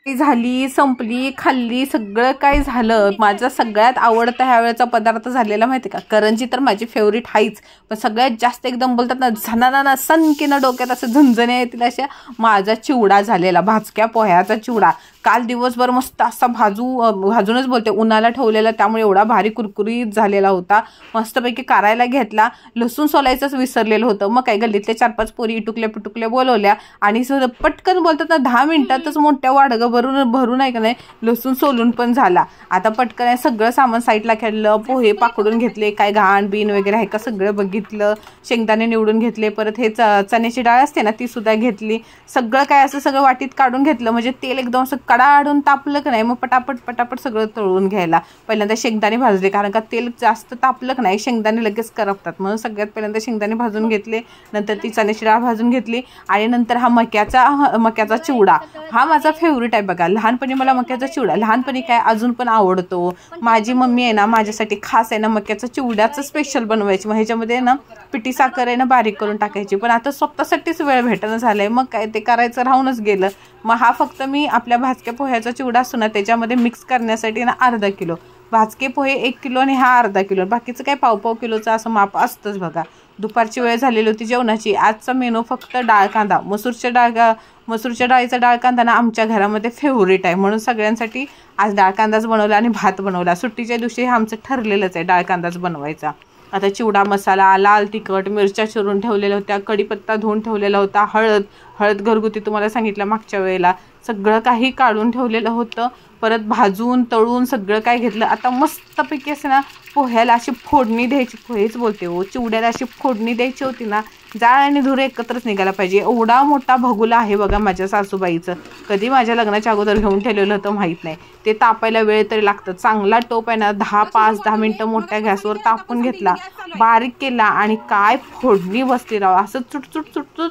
झाली, संपली, खाल्ली, सगळं काय झालं. माझा सगळ्यात आवडता ह्या वेळेचा पदार्थ झालेला माहिती का, करंजी तर माझी फेवरेट आहेच, पण सगळ्यात जास्त एकदम बोलतात ना झणाना सनकीनं डोक्यात असं झणझणे येतील अशा माझा चिवडा झालेला, भाजक्या पोह्याचा चिवडा. काल दिवसभर मस्त असा भाजूनच बोलते उन्हाला ठेवलेला, त्यामुळे एवढा भारी कुरकुरीत झालेला होता. मस्तपैकी करायला घेतला, लसूण सोलायचंच विसरलेलं होतं. मग काय गल्लीतले 4-5 पोरी इटुकल्या पिटुकल्या बोलवल्या आणि पटकन बोलतात ना 10 मिनिटातच मोठ्या वाडगं भरून आहे का नाही लसूण सोलून पण झाला. आता पटकन सगळं सामान साईडला खेळलं, पोहे पाकडून घेतले, काय घाण बीन वगैरे आहे का सगळं बघितलं, शेंगदाणे निवडून घेतले, परत हे चण्याची डाळ असते ना ती सुद्धा घेतली, सगळं काय असं सगळं वाटीत काढून घेतलं. म्हणजे तेल एकदम असं कडाडून तापलं का नाही, मग पटापट सगळं तळून घ्यायला. पहिल्यांदा शेंगदाणे भाजले, कारण का तेल जास्त तापलं का नाही शेंगदाणे लगेच करपतात, म्हणून सगळ्यात पहिल्यांदा शेंगदाणे भाजून घेतले, नंतर ती चण्याची डाळ भाजून घेतली आणि नंतर हा मक्याचा चिवडा हा माझा फेवरेट आहे बघा. लहानपणी मला मक्याचा चिवडा, लहानपणी काय अजून पण आवडतो. माझी मम्मी आहे ना माझ्यासाठी खास आहे ना मक्याचा चिवड्याचं स्पेशल बनवायची. मग ह्याच्यामध्ये ना पिठी साखर आहे ना बारीक करून टाकायची, पण आता स्वतःसाठीच वेळ भेटणं झालंय, मग काय ते करायचं राहूनच गेलं. मग हा फक्त मी आपल्या भाजक्या पोह्याचा चिवडा असतो ना त्याच्यामध्ये मिक्स करण्यासाठी ना अर्धा किलो भाजके पोहे, 1 किलो आणि हा अर्धा किलो, बाकीचं काय पाव किलोचं असं माप असतंच बघा. दुपारची वेळ झालेली होती जेवणाची. आजचा मेनू फक्त डाळ कांदा, मसूरच्या डाळीचा डाळ कांदा ना आमच्या घरामध्ये फेवरेट आहे, म्हणून सगळ्यांसाठी आज डाळ कांदाच बनवला आणि भात बनवला. सुट्टीच्या दिवशी हे आमचं ठरलेलंच आहे डाळ कांदाच बनवायचा. आता चिवडा मसाला, लाल तिखट, मिरच्या चिरून ठेवलेल्या होत्या, कढीपत्ता धुवून ठेवलेला होता, हळद घरगुती तुम्हाला सांगितलं मागच्या वेळेला, सगळं काही काढून ठेवलेलं होतं. परत भाजून तळून सगळं काय घेतलं. आता मस्तपैकी असं ना पोह्याला अशी फोडणी द्यायची, पोहेच बोलते हो, चिवड्याला अशी फोडणी द्यायची होती ना, जाळ आणि धूर एकत्रच निघायला पाहिजे. एवढा मोठा भगुला आहे बघा माझ्या सासूबाईचं, कधी माझ्या लग्नाच्या अगोदर घेऊन ठेवलेलं होतं माहीत नाही. ते तापायला वेळ तरी लागतं. चांगला टोप आहे ना 5-10 मिनटं मोठ्या गॅसवर तापून घेतला, बारीक केला आणि काय फोडणी बसली राव, असं चुटचुट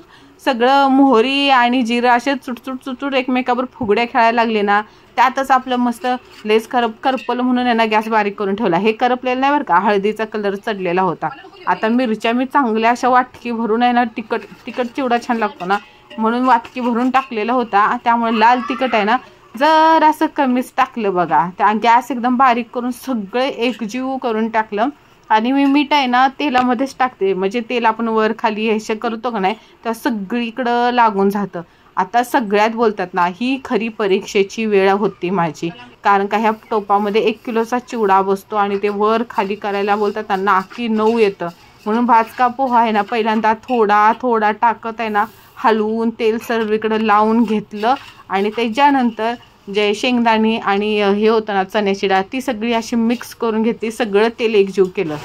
सगळं मोहरी आणि जिरं असे चुटचुट एकमेकावर फुगड्या खेळायला लागले ना, त्यातच आपलं मस्त लेस करपलं म्हणून आहे ना गॅस बारीक करून ठेवला. हे करपलेलं नाही बरं का, हळदीचा कलर चढलेला होता. आता मिरच्या मी चांगल्या अशा वाटकी भरून आहे ना, तिखट चिवडा छान लागतो ना म्हणून वाटकी भरून टाकलेला होता, त्यामुळे लाल तिखट आहे ना जर असं कमीच टाकलं बघा. त्या गॅस एकदम बारीक करून सगळे एकजीव करून टाकलं आणि मी मीठ आहे ना तेलामध्येच टाकते, म्हणजे तेल आपण वर खाली हे करतो का नाही तर सगळीकडं लागून जातं. आता सगळ्यात बोलतात ना ही खरी परीक्षेची वेळ होती माझी, कारण का ह्या टोपामध्ये 1 किलोचा चिवडा बसतो आणि ते वर खाली करायला बोलतात ना नाकी 9 येतं. म्हणून भाजका पोहा आहे ना पहिल्यांदा थोडा टाकत आहे ना हलवून तेल सर्वीकडं लावून घेतलं आणि त्याच्यानंतर जे शेंगदाणे आणि हे होतं ना चण्याची डाळ ती सगळी अशी मिक्स करून घेतली, सगळं तेल एकजीव केलं.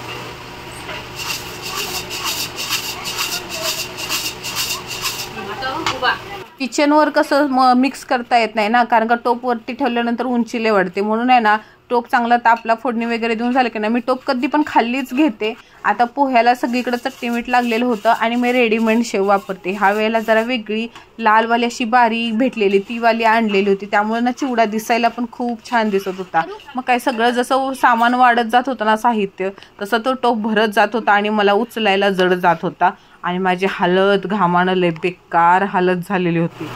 किचनवर कसं मिक्स करता येत नाही ना, कारण का टोप वरती ठेवल्यानंतर उंचीले वाढते, म्हणून आहे ना टोप चांगला तापला फोडणी वगैरे देऊन झालं की नाही मी टोप कधी पण खाल्लीच घेते. आता पोह्याला सगळीकडे चटणी मीठ लागलेलं होतं आणि मी रेडीमेड शेव वापरते. ह्या वेळेला जरा वेगळी लालवाली अशी बारीक भेटलेली ती वाली आणलेली होती, त्यामुळे ना चिवडा दिसायला पण खूप छान दिसत होता. मग काय सगळं जसं सामान वाढत जात होतं ना साहित्य तसं तो टोप भरत जात होता आणि मला उचलायला जड जात होता आणि माझी हालत घामानं लय बेकार हालत झालेली होती.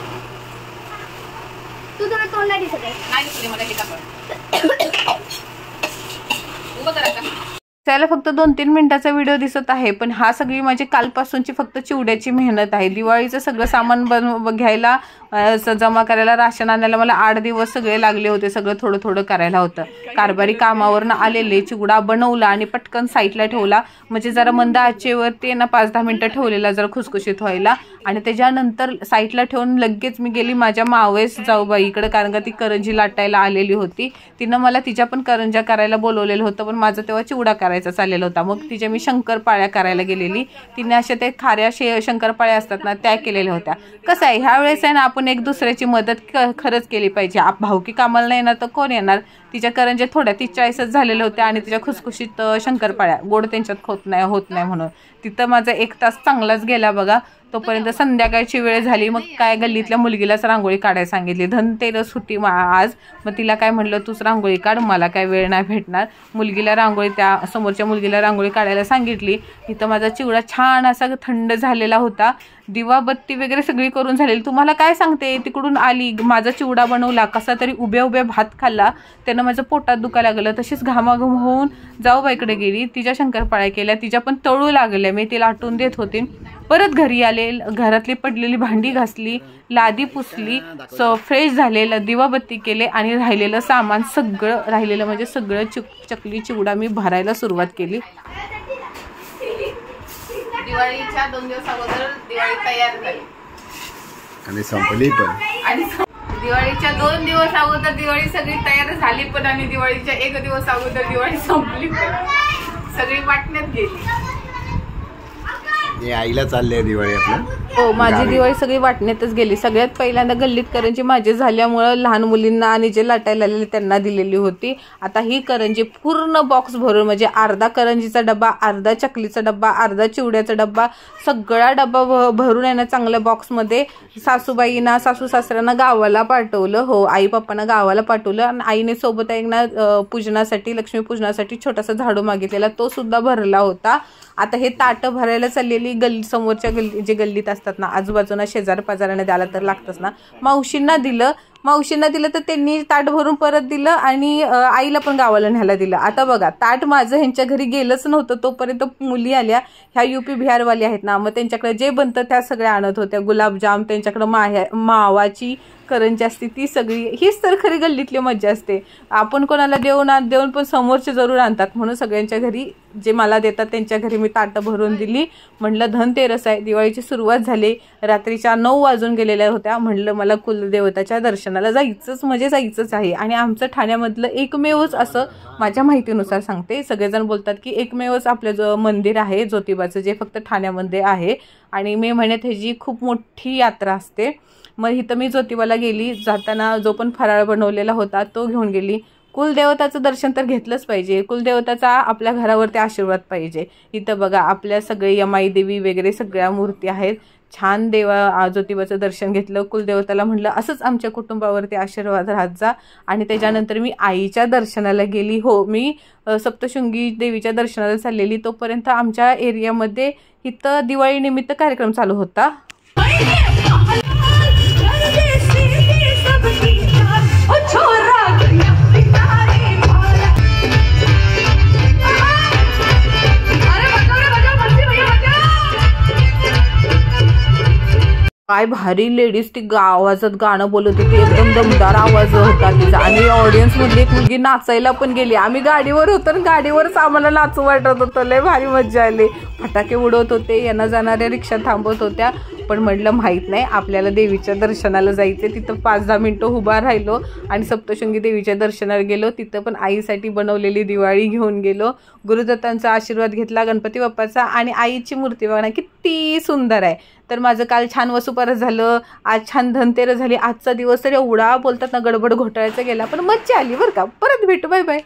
त्याला फक्त 2-3 मिनिटाचा व्हिडिओ दिसत आहे, पण हा सगळी माझी कालपासूनची फक्त चिवड्याची मेहनत आहे. दिवाळीचं सगळं सामान घ्यायला जमा करायला राशन आणायला मला 8 दिवस सगळे लागले होते, सगळं थोडं करायला होतं. कारभारी कामावरनं आलेले चिवडा बनवला आणि पटकन साईडला ठेवला, म्हणजे जरा मंद आचेवरती ना 5-10 मिनिटं ठेवलेला जरा खुसखुशीत व्हायला आणि त्याच्यानंतर साईडला ठेवून लगेच मी गेली माझ्या मावेस जाऊबाईकडे, कारण का ती करंजी लाटायला आलेली होती. तिनं मला तिच्या पण करंज्या करायला बोलवलेलं होतं, पण माझं तेव्हा चिवडा करायचा चाललेला होता. मग तिच्या मी शंकरपाळ्या करायला गेलेली, तिने अशा ते खाऱ्या शंकरपाळ्या असतात ना त्या केलेल्या होत्या. कसं आहे ह्या वेळेस आहे ना आपण एक दुसऱ्याची मदत खरंच केली पाहिजे. भाऊकी कामाला नाही येणार तर कोण येणार. तिच्या करंज्या थोड्या 30-40च झालेल्या होत्या आणि तिच्या खुसखुशीत शंकरपाळ्या गोड त्यांच्यात होत नाही म्हणून तिथं माझा 1 तास चांगलाच गेला बघा. तोपर्यंत संध्याकाळची वेळ झाली. मग काय गल्लीतल्या मुलगीलाच रांगोळी काढायला सांगितली, धनतेरस होती आज. मग तिला काय म्हटलं तूच रांगोळी काढ, मला काय वेळ नाही भेटणार. मुलगीला रांगोळी त्या समोरच्या मुलगीला रांगोळी काढायला सांगितली. तिथं माझा चिवडा छान असा थंड झालेला होता. दिवाबत्ती वगैरे सगळी करून झालेली. तुम्हाला काय सांगते, तिकडून आली, माझा चिवडा बनवला, कसा तरी उभ्या उभ्या भात खाल्ला, त्यानं माझं पोटात दुखायला लागलं. तशीच घामाघूम होऊन जाऊबाईकडे गेली, तिच्या शंकरपाळ्या केल्या, तिच्या पण तळू लागल्या, मी तिला आटून देत होते. परत घरी आले, घरातली पडलेली भांडी घासली, लादी पुसली, फ्रेश झाले, दिवाबत्ती केले आणि राहिलेलं सामान सगळं राहिलेलं म्हणजे सगळं चकली चिवडा मी भरायला सुरुवात केली. दिवाळीच्या 2 दिवस अगोदर दिवाळी तयार झाली आणि संपली पण. आणि दिवाळीच्या 2 दिवस अगोदर दिवाळी सगळी तयार झाली पण आणि दिवाळीच्या 1 दिवस अगोदर दिवाळी संपली पण. सगळी वाटण्यात गेली. आईला चालले दिवाळी आपलं. हो, माझी दिवाळी सगळी वाटण्यातच गेली. सगळ्यात पहिल्यांदा गल्लीत करंजी माझी झाल्यामुळं लहान मुलींना आणि जे लाटायला आलेले त्यांना दिलेली होती. आता ही करंजी पूर्ण बॉक्स भरून म्हणजे अर्धा करंजीचा डब्बा, अर्धा चकलीचा डब्बा, अर्धा चिवड्याचा डब्बा, सगळा डब्बा भरून आहे ना चांगल्या बॉक्समध्ये सासूबाईंना सासू सासऱ्यांना गावाला पाठवलं. हो, आई पप्पांना गावाला पाठवलं आणि आईने सोबत एक ना पूजनासाठी, लक्ष्मी पूजनासाठी छोटासा झाडू मागितलेला, तो सुद्धा भरला होता. आता हे ताटं भरायला चाललेली गल्ली, समोरच्या गल्ली जे गल्लीत असतात ना, आजूबाजूला शेजार पाजाराने द्यायला तर लागतंच ना. मावशींना दिलं तर त्यांनी ताट भरून परत दिलं आणि आईला पण गावाला न्यायला दिलं. आता बघा, ताट माझं ह्यांच्या घरी गेलंच नव्हतं तोपर्यंत मुली आल्या, ह्या UP बिहारवाली आहेत ना, मग त्यांच्याकडे जे बनतं त्या सगळ्या आणत होत्या. गुलाबजाम, त्यांच्याकडं मावाची करंजी असते ती सगळी. हीच तर खरी गल्लीतली मज्जा असते. आपण कोणाला देऊन पण समोरचे जरूर आणतात. म्हणून सगळ्यांच्या घरी जे मला देतात त्यांच्या घरी मी ताटं भरून दिली. म्हणलं धनतेरस आहे, दिवाळीची सुरुवात झाली. रात्रीच्या 9 वाजून गेलेल्या होत्या. म्हणलं मला कुलदेवताच्या दर्शनाला जायचंच म्हणजे जायचंच आहे. आणि आमचं ठाण्यामधलं एकमेवच, असं माझ्या माहितीनुसार सांगते, सगळेजण बोलतात की एकमेवच आपलं जो मंदिर आहे ज्योतिबाचं, जे फक्त ठाण्यामध्ये आहे आणि मे महिन्यात ह्याची खूप मोठी यात्रा असते. मग इथं मी ज्योतिबाला गेली. जाताना जो पण फराळ बनवलेला होता तो घेऊन गेली. कुलदेवताचं दर्शन तर घेतलंच पाहिजे. कुलदेवताचा आपल्या घरावरती आशीर्वाद पाहिजे. इथं बघा आपल्या सगळे यमाई देवी वगैरे सगळ्या मूर्ती आहेत. छान ज्योतिबाचं दर्शन घेतलं. कुलदेवताला म्हणलं असंच आमच्या कुटुंबावरती आशीर्वाद राहत जा. आणि त्याच्यानंतर मी आईच्या दर्शनाला गेली. हो, मी सप्तशृंगी देवीच्या दर्शनाला चाललेली. तोपर्यंत आमच्या एरियामध्ये इथं दिवाळीनिमित्त कार्यक्रम चालू होता. काय भारी लेडीज ती आवाजात गाणं बोलत होती, एकदम दमदार आवाज होता तिचा. आणि ऑडियन्स मधली एक मुलगी नाचायला पण गेली. आम्ही गाडीवर होतो आणि गाडीवरच आम्हाला नाचू वाटत होतं. लय भारी मज्जा आली. फटाके उडवत होते, यांना जाणाऱ्या रिक्षा थांबवत होत्या. पण म्हटलं माहीत नाही, आपल्याला देवीच्या दर्शनाला जायचे. तिथं 5-10 मिनटं उभा राहिलो आणि सप्तशृंगी देवीच्या दर्शनाला गेलो. तिथं पण आईसाठी बनवलेली दिवाळी घेऊन गेलो. गुरुदत्तांचा आशीर्वाद घेतला, गणपती बाप्पाचा. आणि आईची मूर्ती बघा ना किती सुंदर आहे. तर माझं काल छान वसुबारस झालं, आज छान धनतेरस झाली. आजचा दिवस तर एवढा बोलतात ना गडबड घोटाळ्याचा गेला, पण मज्जा आली बरं का. परत भेटू, बाय बाय.